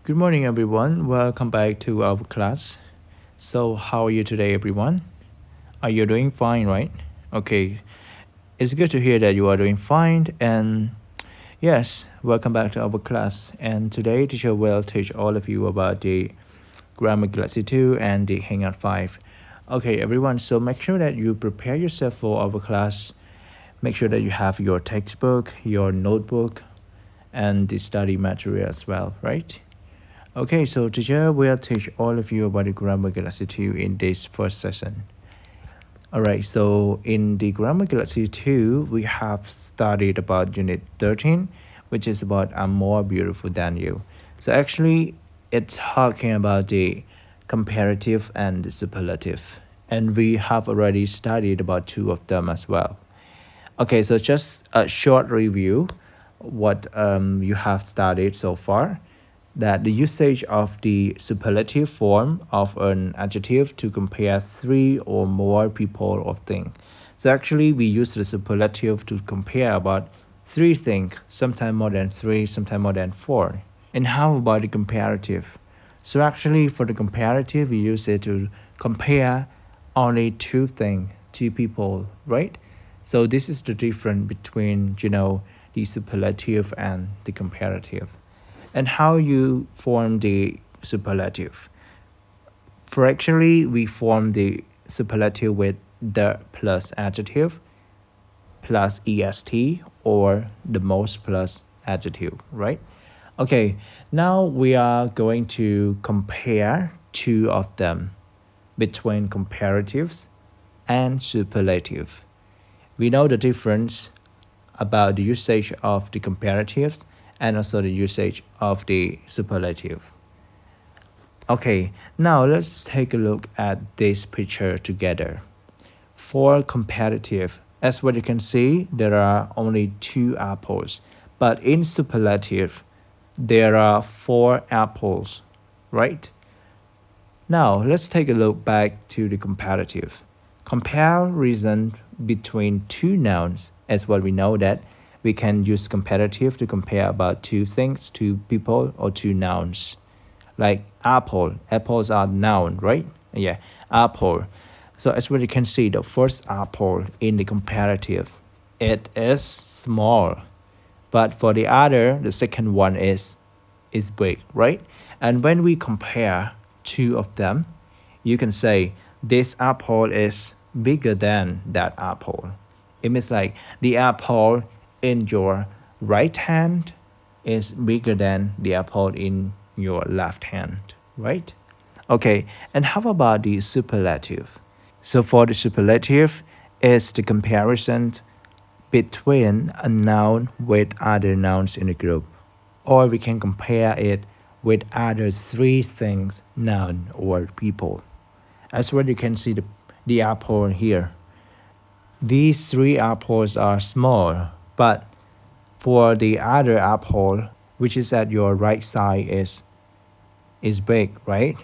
Good morning, everyone. Welcome back to our class. So, how are you today, everyone? Are you doing fine, right? Okay, it's good to hear that you are doing fine. And yes, welcome back to our class. And today, teacher will teach all of you about the Grammar Galaxy 2 and the Hangout 5. Okay, everyone, so make sure that you prepare yourself for our class. Make sure that you have your textbook, your notebook, and the study material as well, right? Okay, so today we'll teach all of you about the Grammar Galaxy 2 in this first session. Alright, so in the Grammar Galaxy 2, we have studied about Unit 13, which is about I'm more beautiful than you. So actually, it's talking about the comparative and the superlative. And we have already studied about two of them as well. Okay, so just a short review what you have studied so far, that the usage of the superlative form of an adjective to compare three or more people or things. So actually we use the superlative to compare about three things, sometimes more than three, sometimes more than four. And how about the comparative? So actually for the comparative we use it to compare only two things, two people, right? So this is the difference between, the superlative and the comparative. And how you form the superlative. For actually, we form the superlative with the plus adjective plus est or the most plus adjective, right? Okay, now we are going to compare two of them between comparatives and superlative. We know the difference about the usage of the comparatives and also the usage of the superlative. Okay, now let's take a look at this picture together. For comparative, as what you can see, there are only two apples, but in superlative, there are four apples, right? Now, let's take a look back to the comparative. Comparison between two nouns, as what we know that we can use comparative to compare about two things, two people, or two nouns. Like apple. Apples are noun, right? Yeah, apple. So as what you can see, the first apple in the comparative, it is small. But for the other, the second one is big, right? And when we compare two of them, you can say this apple is bigger than that apple. It means like the apple in your right hand is bigger than the apple in your left hand, right? Okay, and how about the superlative? So for the superlative, it's the comparison between a noun with other nouns in the group, or we can compare it with other three things, noun or people. As well, you can see the apple here. These three apples are small, but for the other apple, which is at your right side, is big, right?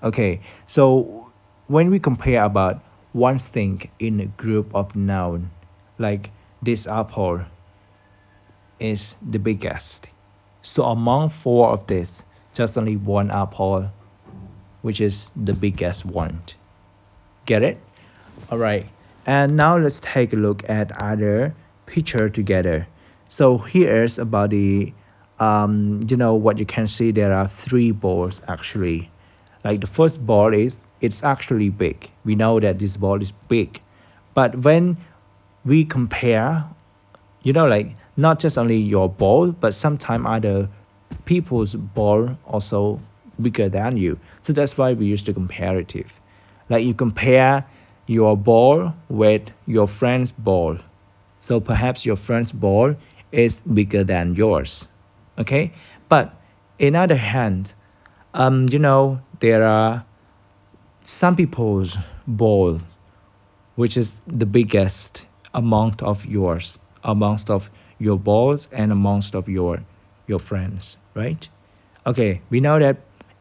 Okay, so when we compare about one thing in a group of noun, like this apple is the biggest. So among four of this, just only one apple, which is the biggest one. Get it? All right. And now let's take a look at other picture together. So here's about the, what you can see. There are three balls actually. Like the first ball it's actually big. We know that this ball is big, but when we compare, like not just only your ball, but sometimes other people's ball also bigger than you. So that's why we use the comparative. Like you compare your ball with your friend's ball. So perhaps your friend's ball is bigger than yours. Okay? But in other hand, there are some people's ball which is the biggest amount of yours, amongst of your balls and amongst of your friends, right? Okay, we know that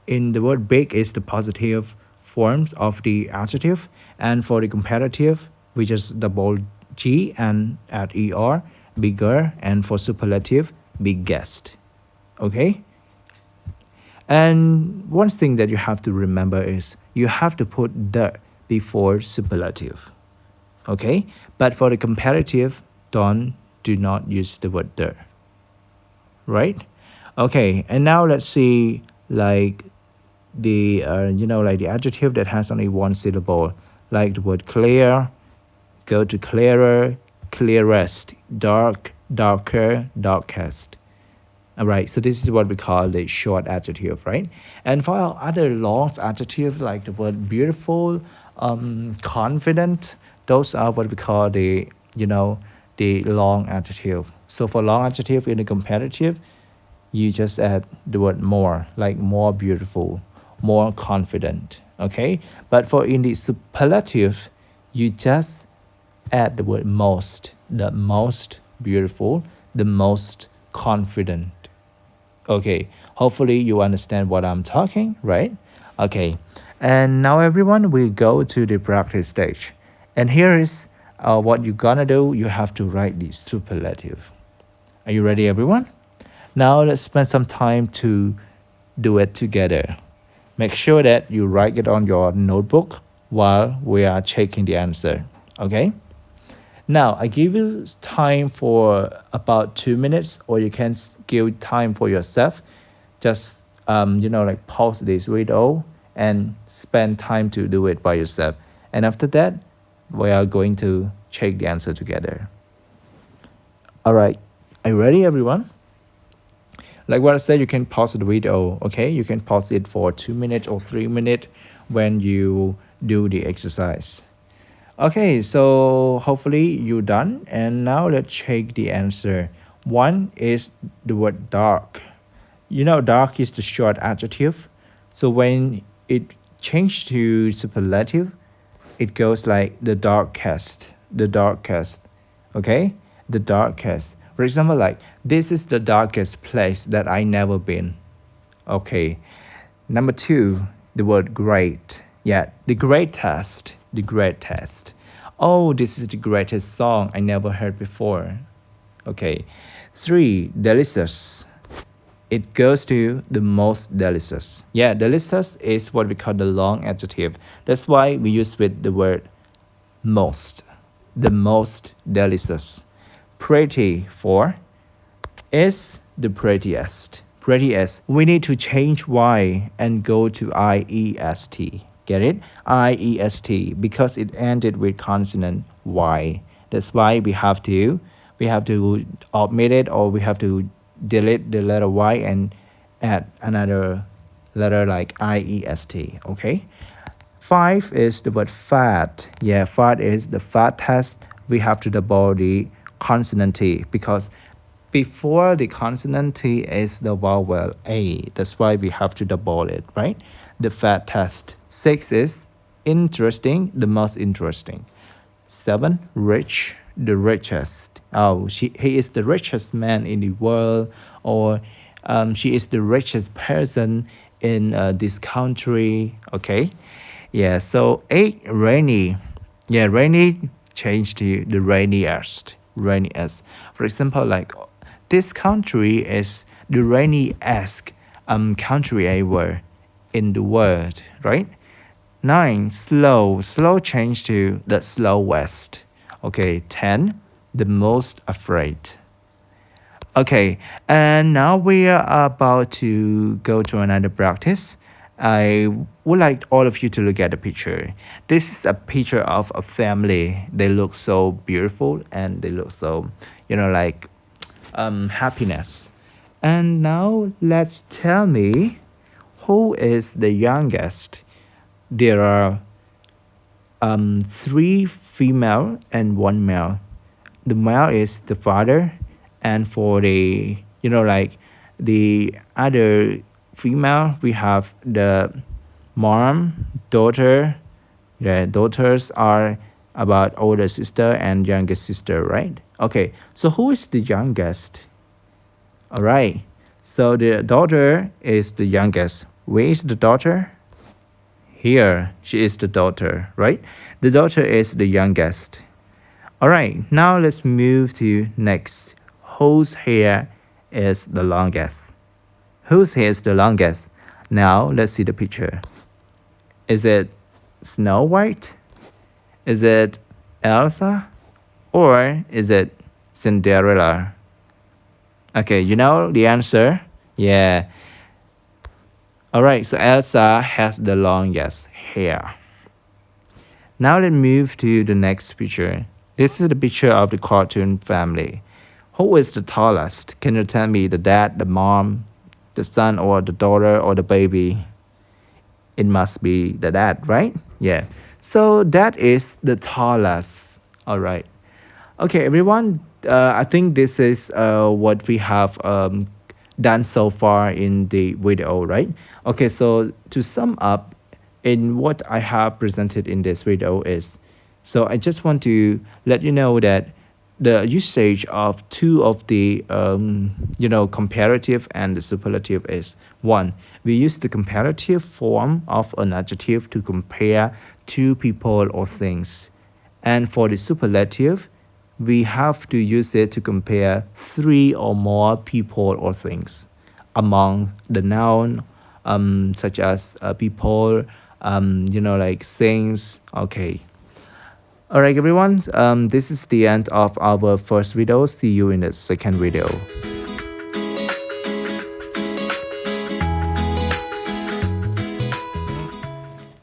in the word big is the positive forms of the adjective, and for the comparative, we just double G and add ER, bigger, and for superlative, biggest. Okay? And one thing that you have to remember is you have to put the before superlative. Okay? But for the comparative, do not use the word the. Right? Okay, and now let's see like the like the adjective that has only one syllable, like the word clear, go to clearer, clearest, dark, darker, darkest. All right, so this is what we call the short adjective, right? And for our other long adjectives, like the word beautiful, confident, those are what we call the long adjective. So for long adjective in the comparative, you just add the word more, like more beautiful, more confident, okay? But for in the superlative, you just add the word most, the most beautiful, the most confident. Okay, hopefully you understand what I'm talking, right? Okay, and now everyone will go to the practice stage. And here is what you're gonna do. You have to write the superlative. Are you ready, everyone? Now let's spend some time to do it together. Make sure that you write it on your notebook while we are checking the answer. Okay? Now I give you time for about 2 minutes, or you can give time for yourself. Just like pause this video and spend time to do it by yourself. And after that, we are going to check the answer together. All right. Are you ready, everyone? Like what I said, you can pause the video, okay? You can pause it for 2 minutes or 3 minutes when you do the exercise. Okay, so hopefully you're done. And now let's check the answer. One is the word dark. Dark is the short adjective. So when it changed to superlative, it goes like the darkest, okay? The darkest. For example, like, this is the darkest place that I never been. Okay. Number two, the word great. Yeah, the greatest. Oh, this is the greatest song I never heard before. Okay. Three, delicious. It goes to the most delicious. Yeah, delicious is what we call the long adjective. That's why we use with the word most. The most delicious. Pretty for is the prettiest. We need to change Y and go to IEST. Get it? IEST, because it ended with consonant Y. That's why we have to omit it, or we have to delete the letter Y and add another letter like IEST. Okay? 5 is the word fat. Yeah, fat is the fattest. We have to double the consonant T, because before the consonant T is the vowel A. That's why we have to double it, right? The fattest. 6 is interesting, the most interesting. 7, rich, the richest. Oh, he is the richest man in the world, or she is the richest person in this country. Okay? Yeah, so 8, rainy. Yeah, rainy changed to the rainiest. For example, like, this country is the rainiest country ever in the world, right? 9, slow. Slow changed to the slowest. Okay, 10, the most afraid. Okay, and now we are about to go to another practice. I would like all of you to look at the picture. This is a picture of a family. They look so beautiful, and they look so, like happiness. And now let's tell me, who is the youngest? There are 3 female and 1 male. The male is the father, and for the like the other female, we have the mom, daughter. The daughters are about older sister and youngest sister, right? Okay, so who is the youngest? All right, so the daughter is the youngest. Where is the daughter? Here, she is the daughter, right? The daughter is the youngest. All right, now let's move to next. Whose hair is the longest? Whose hair is the longest? Now let's see the picture. Is it Snow White? Is it Elsa? Or is it Cinderella? Okay, you know the answer? Yeah. Alright, so Elsa has the longest hair. Now let's move to the next picture. This is the picture of the cartoon family. Who is the tallest? Can you tell me the dad, the mom, the son, or the daughter, or the baby? It must be the dad, right? Yeah. So that is the tallest. All right. Okay, everyone. I think this is what we have done so far in the video, right? Okay, so to sum up, in what I have presented in this video is, so I just want to let you know that the usage of two of the comparative and the superlative is one, we use the comparative form of an adjective to compare two people or things, and for the superlative we have to use it to compare three or more people or things among the noun, such as people, like things. Okay. All right, everyone. This is the end of our first video. See you in the second video.